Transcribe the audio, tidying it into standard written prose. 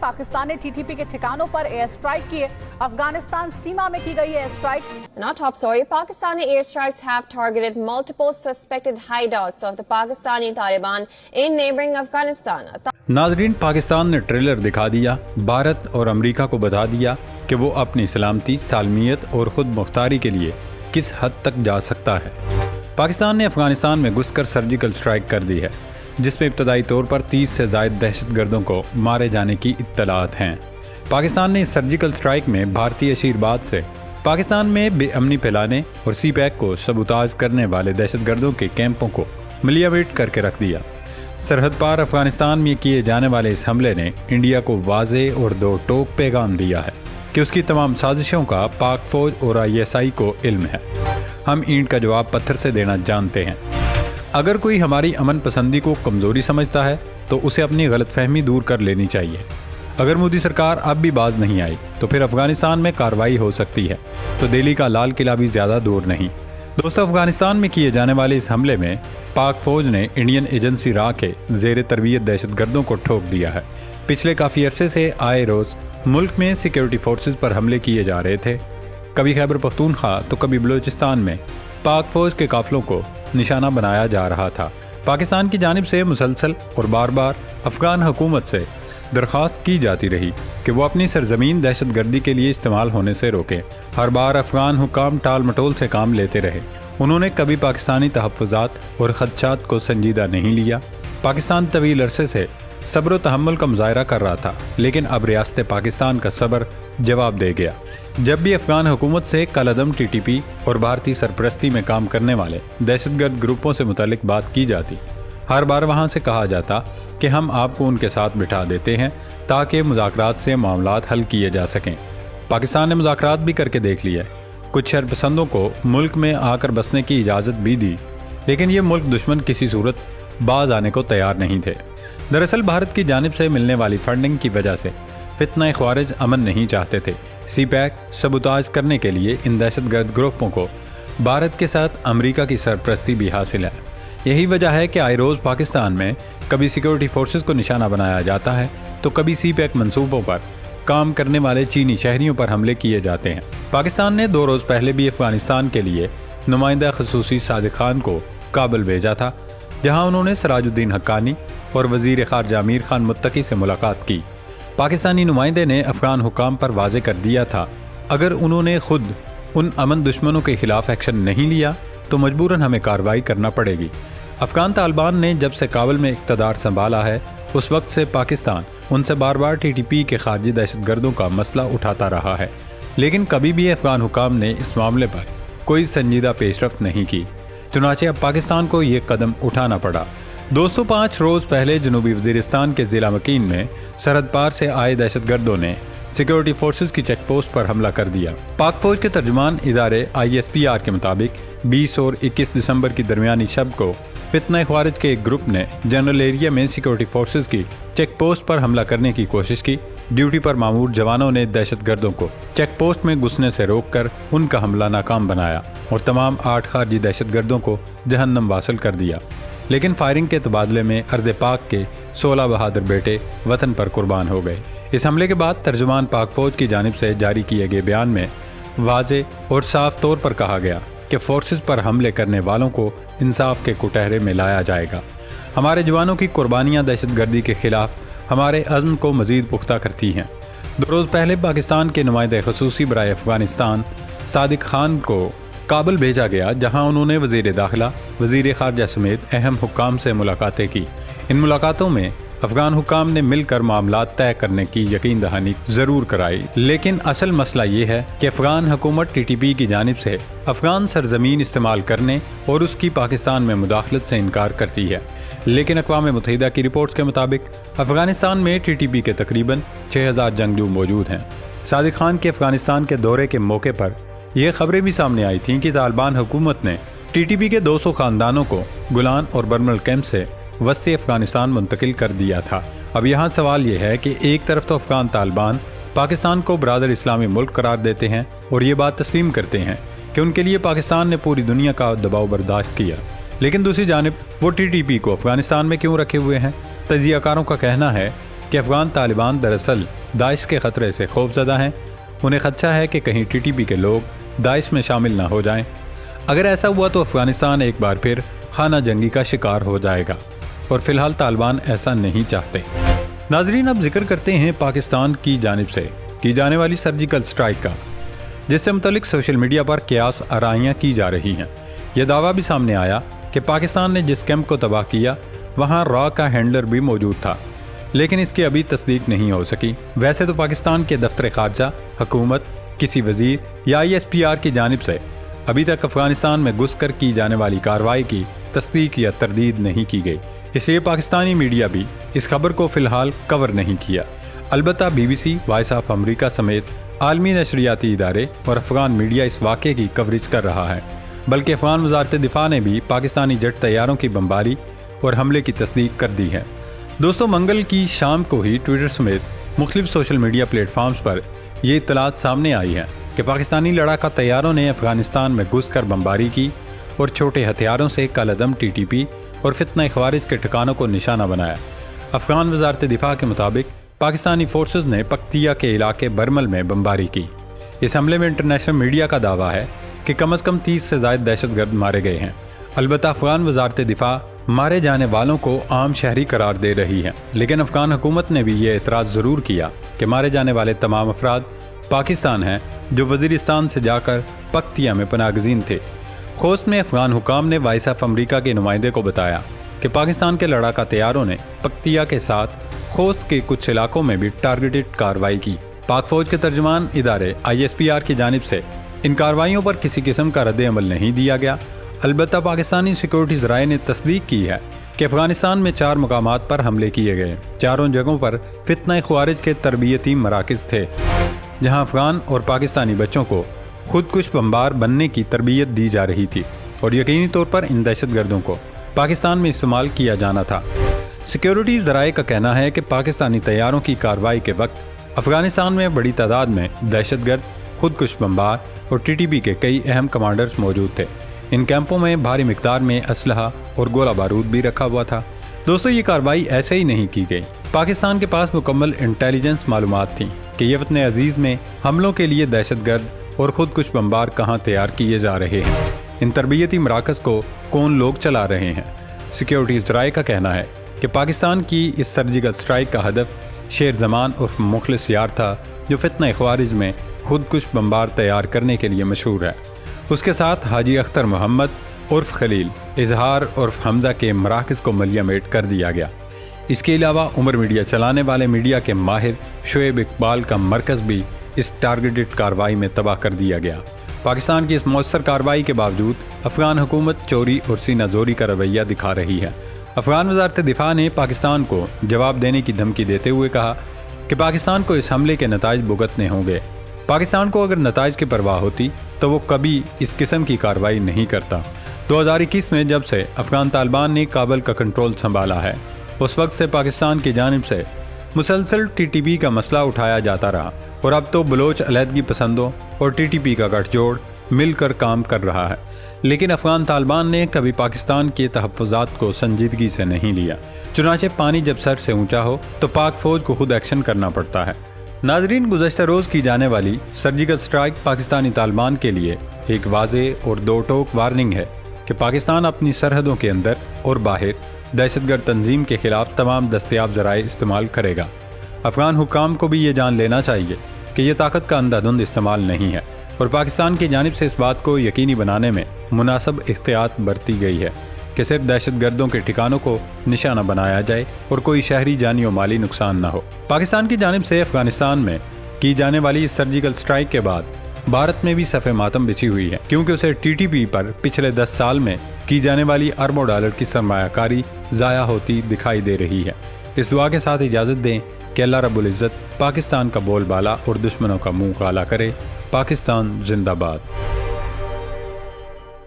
पाकिस्तान ने टीटीपी के ठिकानों पर एयर स्ट्राइक किए। अफगानिस्तान सीमा में की गई air strike. In our top story, Pakistani airstrikes have targeted multiple suspected hideouts of the Pakistani Taliban in neighboring Afghanistan. नाजरीन, पाकिस्तान ने ट्रेलर दिखा दिया। भारत और अमेरिका को बता दिया कि वो अपनी सलामती, सालमियत और खुद मुख्तारी के लिए किस हद तक जा सकता है। पाकिस्तान ने अफगानिस्तान में घुसकर सर्जिकल स्ट्राइक कर दी है, जिसमें इब्तदाई तौर पर 30 से ज़ायद दहशतगर्दों को मारे जाने की इत्तलात हैं। पाकिस्तान ने इस सर्जिकल स्ट्राइक में भारतीय आशीर्वाद से पाकिस्तान में बेअमनी फैलाने और सी पैक को सबूताज करने वाले दहशतगर्दों के कैंपों को मिलियामेट करके रख दिया। सरहद पार अफगानिस्तान में किए जाने वाले इस हमले ने इंडिया को वाज़ेह और दो टोक पैगाम दिया है कि उसकी तमाम साजिशों का पाक फौज और ISI को इल्म है। हम ईंट का जवाब पत्थर से देना जानते हैं। अगर कोई हमारी अमन पसंदी को कमज़ोरी समझता है तो उसे अपनी गलतफहमी दूर कर लेनी चाहिए। अगर मोदी सरकार अब भी बाज नहीं आई तो फिर अफगानिस्तान में कार्रवाई हो सकती है, तो दिल्ली का लाल किला भी ज़्यादा दूर नहीं। दोस्तों, अफगानिस्तान में किए जाने वाले इस हमले में पाक फौज ने इंडियन एजेंसी रा के ज़ेर तरबियत दहशतगर्दों को ठोक दिया है। पिछले काफ़ी अरसे से आए रोज़ मुल्क में सिक्योरिटी फोर्सेज पर हमले किए जा रहे थे। कभी खैबर पख्तूनख्वा तो कभी बलूचिस्तान में पाक फौज के काफिलों को निशाना बनाया जा रहा था। पाकिस्तान की जानिब से मुसलसल और बार बार अफगान हुकूमत से दरख्वास्त की जाती रही कि वो अपनी सरजमीन दहशतगर्दी के लिए इस्तेमाल होने से रोके। हर बार अफगान हुकाम टाल मटोल से काम लेते रहे। उन्होंने कभी पाकिस्तानी तहफ़्फ़ुज़ात और ख़दशात को संजीदा नहीं लिया। पाकिस्तान तवील अरसे से सब्र व तहम्मुल का मुज़ाहरा कर रहा था, लेकिन अब रियासत पाकिस्तान का सब्र जवाब दे गया। जब भी अफगान हुकूमत से कलअदम TTP और भारतीय सरपरस्ती में काम करने वाले दहशतगर्द ग्रुपों से मुतालिक बात की जाती, हर बार वहाँ से कहा जाता कि हम आपको उनके साथ बिठा देते हैं ताकि मुज़ाकरात से मामलात हल किए जा सकें। पाकिस्तान ने मुज़ाकरात भी करके देख लिया। कुछ शरपसंदों को मुल्क में आकर बसने की इजाज़त भी दी, लेकिन ये मुल्क दुश्मन किसी सूरत बाज आने को तैयार नहीं थे। दरअसल भारत की जानिब से मिलने वाली फंडिंग की वजह से फितना ख़वारिज अमन नहीं चाहते थे। सी पैक सबूताज करने के लिए इन दहशतगर्द ग्रुपों को भारत के साथ अमेरिका की सरपरस्ती भी हासिल है। यही वजह है कि आए रोज़ पाकिस्तान में कभी सिक्योरिटी फोर्सेस को निशाना बनाया जाता है तो कभी सी पैक मनसूबों पर काम करने वाले चीनी शहरियों पर हमले किए जाते हैं। पाकिस्तान ने 2 रोज़ पहले भी अफगानिस्तान के लिए नुमाइंदा खसूसी सादिक खान को काबुल भेजा था, जहाँ उन्होंने सराजुद्दीन हक्कानी और वज़ीर ख़ारजा आमिर खान मुत्तकी से मुलाकात की। पाकिस्तानी नुमाइंदे ने अफ़गान हुकाम पर वाज़े कर दिया था, अगर उन्होंने खुद उन अमन दुश्मनों के ख़िलाफ़ एक्शन नहीं लिया तो मजबूरन हमें कार्रवाई करना पड़ेगी। अफ़गान तालिबान ने जब से काबुल में इक़्तिदार संभाला है, उस वक्त से पाकिस्तान उनसे बार बार TTP के खारजी दहशतगर्दों का मसला उठाता रहा है, लेकिन कभी भी अफ़गान हुकाम ने इस मामले पर कोई संजीदा पेशरफ्त नहीं की। चुनांचे अब पाकिस्तान को ये कदम उठाना पड़ा। दोस्तों, 5 रोज़ पहले जनूबी वज़ीरिस्तान के ज़िला मकीन में सरहद पार से आए दहशतगर्दों ने सिक्योरिटी फोर्सेस की चेक पोस्ट पर हमला कर दिया। पाक फौज के तर्जुमान इदारे ISPR के मुताबिक 20 और 21 दिसंबर की दरमियानी शब को फितना ख़वारिज के एक ग्रुप ने जनरल एरिया में सिक्योरिटी फोर्सेस की चेक पोस्ट पर हमला करने की कोशिश की। ड्यूटी पर मामूर जवानों ने दहशतगर्दों को चेक पोस्ट में घुसने से रोककर उनका हमला नाकाम बनाया और तमाम 8 खारजी दहशतगर्दों को जहन्नम वासिल कर दिया। लेकिन फायरिंग के तबादले में अर्द पाक के 16 बहादुर बेटे वतन पर कुर्बान हो गए। इस हमले के बाद तर्जुमान पाक फौज की जानिब से जारी किए गए बयान में वाज़े और साफ तौर पर कहा गया कि फोर्सेस पर हमले करने वालों को इंसाफ के कुटहरे में लाया जाएगा। हमारे जवानों की कुर्बानियाँ दहशतगर्दी के खिलाफ हमारे अज़्म को मज़ीद पुख्ता करती हैं। 2 रोज़ पहले पाकिस्तान के नुमाइंदे ख़ुसूसी बराए अफ़गानिस्तान सादिक खान को काबुल भेजा गया, जहां उन्होंने वज़ीर दाखिला, वज़ीर ख़ारजा समेत अहम हुक्काम से मुलाकातें की। इन मुलाकातों में अफ़गान हुक्काम ने मिलकर मामलात तय करने की यकीन दहानी ज़रूर कराई, लेकिन असल मसला ये है कि अफ़गान हुकूमत TTP की जानिब से अफ़गान सरजमीन इस्तेमाल करने और उसकी पाकिस्तान में मुदाखलत से इनकार करती है। लेकिन अक़वाम मुत्तहिदा की रिपोर्ट्स के मुताबिक अफ़गानिस्तान में TTP के तकरीबन 6000 जंगजू मौजूद हैं। सादिक खान के अफ़गानिस्तान के दौरे के मौके पर यह खबरें भी सामने आई थीं कि तालिबान हुकूमत ने TTP के 200 ख़ानदानों को गुलान और बर्मल कैंप से वस्ती अफ़गानिस्तान मुंतकिल कर दिया था। अब यहाँ सवाल ये है कि एक तरफ तो अफ़गान तालिबान पाकिस्तान को बरादर इस्लामी मुल्क करार देते हैं और ये बात तस्लीम करते हैं कि उनके लिए पाकिस्तान ने पूरी दुनिया का दबाव बर्दाश्त किया, लेकिन दूसरी जानिब वो TTP को अफ़गानिस्तान में क्यों रखे हुए हैं? तजियाकारों का कहना है کہ افغان طالبان دراصل داعش کے خطرے سے خوف زدہ ہیں۔ انہیں خدشہ ہے کہ کہیں ٹی ٹی پی کے لوگ داعش میں شامل نہ ہو جائیں۔ اگر ایسا ہوا تو افغانستان ایک بار پھر خانہ جنگی کا شکار ہو جائے گا، اور فی الحال طالبان ایسا نہیں چاہتے۔ ناظرین، اب ذکر کرتے ہیں پاکستان کی جانب سے کی جانے والی سرجیکل سٹرائک کا، جس سے متعلق سوشل میڈیا پر قیاس آرائیاں کی جا رہی ہیں۔ یہ دعویٰ بھی سامنے آیا کہ پاکستان نے جس کیمپ کو تباہ کیا وہاں را کا ہینڈلر بھی موجود تھا، لیکن اس کی ابھی تصدیق نہیں ہو سکی۔ ویسے تو پاکستان کے دفتر خارجہ، حکومت، کسی وزیر یا ISPR کی جانب سے ابھی تک افغانستان میں گھس کر کی جانے والی کارروائی کی تصدیق یا تردید نہیں کی گئی، اس لیے پاکستانی میڈیا بھی اس خبر کو فی الحال کور نہیں کیا۔ البتہ BBC، وائس آف امریکہ سمیت عالمی نشریاتی ادارے اور افغان میڈیا اس واقعے کی کوریج کر رہا ہے، بلکہ افغان وزارت دفاع نے بھی پاکستانی جیٹ طیاروں کی بمباری اور حملے کی تصدیق کر دی ہے۔ دوستو، منگل کی شام کو ہی ٹویٹر سمیت مختلف سوشل میڈیا پلیٹ فارمز پر یہ اطلاعات سامنے آئی ہیں کہ پاکستانی لڑاکا طیاروں نے افغانستان میں گھس کر بمباری کی اور چھوٹے ہتھیاروں سے کالعدم TTP اور فتنہ خوارج کے ٹھکانوں کو نشانہ بنایا۔ افغان وزارت دفاع کے مطابق پاکستانی فورسز نے پکتیا کے علاقے برمل میں بمباری کی۔ اس حملے میں انٹرنیشنل میڈیا کا دعویٰ ہے کہ کم از کم 30 سے زائد دہشت گرد مارے گئے ہیں۔ البتہ افغان وزارت دفاع مارے جانے والوں کو عام شہری قرار دے رہی ہے، لیکن افغان حکومت نے بھی یہ اعتراض ضرور کیا کہ مارے جانے والے تمام افراد پاکستان ہیں جو وزیرستان سے جا کر پکتیا میں پناہ گزین تھے۔ خوست میں افغان حکام نے وائس آف امریکہ کے نمائندے کو بتایا کہ پاکستان کے لڑاکا طیاروں نے پکتیا کے ساتھ خوست کے کچھ علاقوں میں بھی ٹارگیٹڈ کارروائی کی۔ پاک فوج کے ترجمان ادارے ISPR کی جانب سے ان کارروائیوں پر کسی قسم کا رد عمل نہیں دیا گیا۔ البتہ پاکستانی سیکورٹی ذرائع نے تصدیق کی ہے کہ افغانستان میں 4 مقامات پر حملے کیے گئے۔ چاروں جگہوں پر فتنہ خوارج کے تربیتی مراکز تھے، جہاں افغان اور پاکستانی بچوں کو خودکش بمبار بننے کی تربیت دی جا رہی تھی، اور یقینی طور پر ان دہشت گردوں کو پاکستان میں استعمال کیا جانا تھا۔ سیکورٹی ذرائع کا کہنا ہے کہ پاکستانی طیاروں کی کارروائی کے وقت افغانستان میں بڑی تعداد میں دہشت گرد، خودکش بمبار اور TTP کے کئی اہم کمانڈرز موجود تھے۔ ان کیمپوں میں بھاری مقدار میں اسلحہ اور گولہ بارود بھی رکھا ہوا تھا۔ دوستو، یہ کارروائی ایسے ہی نہیں کی گئی۔ پاکستان کے پاس مکمل انٹیلیجنس معلومات تھیں کہ یہ وطن عزیز میں حملوں کے لیے دہشت گرد اور خودکش بمبار کہاں تیار کیے جا رہے ہیں، ان تربیتی مراکز کو کون لوگ چلا رہے ہیں۔ سیکورٹی ذرائع کا کہنا ہے کہ پاکستان کی اس سرجیکل سٹرائک کا ہدف شیر زمان عرف مخلص یار تھا، جو فتنہ خوارج میں خودکش بمبار تیار کرنے کے لیے مشہور ہے۔ اس کے ساتھ حاجی اختر محمد عرف خلیل، اظہار عرف حمزہ کے مراکز کو ملیہ میٹ کر دیا گیا۔ اس کے علاوہ عمر میڈیا چلانے والے میڈیا کے ماہر شعیب اقبال کا مرکز بھی اس ٹارگیٹڈ کارروائی میں تباہ کر دیا گیا۔ پاکستان کی اس مؤثر کارروائی کے باوجود افغان حکومت چوری اور سینہ زوری کا رویہ دکھا رہی ہے۔ افغان وزارت دفاع نے پاکستان کو جواب دینے کی دھمکی دیتے ہوئے کہا کہ پاکستان کو اس حملے کے نتائج بھگتنے ہوں گے۔ پاکستان کو اگر نتائج کی پرواہ ہوتی تو وہ کبھی اس قسم کی کارروائی نہیں کرتا۔ 2021 میں جب سے افغان طالبان نے کابل کا کنٹرول سنبھالا ہے، اس وقت سے پاکستان کی جانب سے مسلسل TTP کا مسئلہ اٹھایا جاتا رہا، اور اب تو بلوچ علیحدگی پسندوں اور TTP کا گٹھ جوڑ مل کر کام کر رہا ہے۔ لیکن افغان طالبان نے کبھی پاکستان کے تحفظات کو سنجیدگی سے نہیں لیا۔ چنانچہ پانی جب سر سے اونچا ہو تو پاک فوج کو خود ایکشن کرنا پڑتا ہے۔ ناظرین، گزشتہ روز کی جانے والی سرجیکل سٹرائک پاکستانی طالبان کے لیے ایک واضح اور دو ٹوک وارننگ ہے کہ پاکستان اپنی سرحدوں کے اندر اور باہر دہشت گرد تنظیم کے خلاف تمام دستیاب ذرائع استعمال کرے گا۔ افغان حکام کو بھی یہ جان لینا چاہیے کہ یہ طاقت کا اندھا دھند استعمال نہیں ہے، اور پاکستان کی جانب سے اس بات کو یقینی بنانے میں مناسب احتیاط برتی گئی ہے کہ صرف دہشت گردوں کے ٹھکانوں کو نشانہ بنایا جائے اور کوئی شہری جانی و مالی نقصان نہ ہو۔ پاکستان کی جانب سے افغانستان میں کی جانے والی اس سرجیکل سٹرائک کے بعد بھارت میں بھی صف ماتم بچھی ہوئی ہے، کیونکہ اسے TTP پر پچھلے 10 سال میں کی جانے والی اربوں ڈالر کی سرمایہ کاری ضائع ہوتی دکھائی دے رہی ہے۔ اس دعا کے ساتھ اجازت دیں کہ اللہ رب العزت پاکستان کا بول بالا اور دشمنوں کا منہ کالا کرے۔ پاکستان زندہ باد۔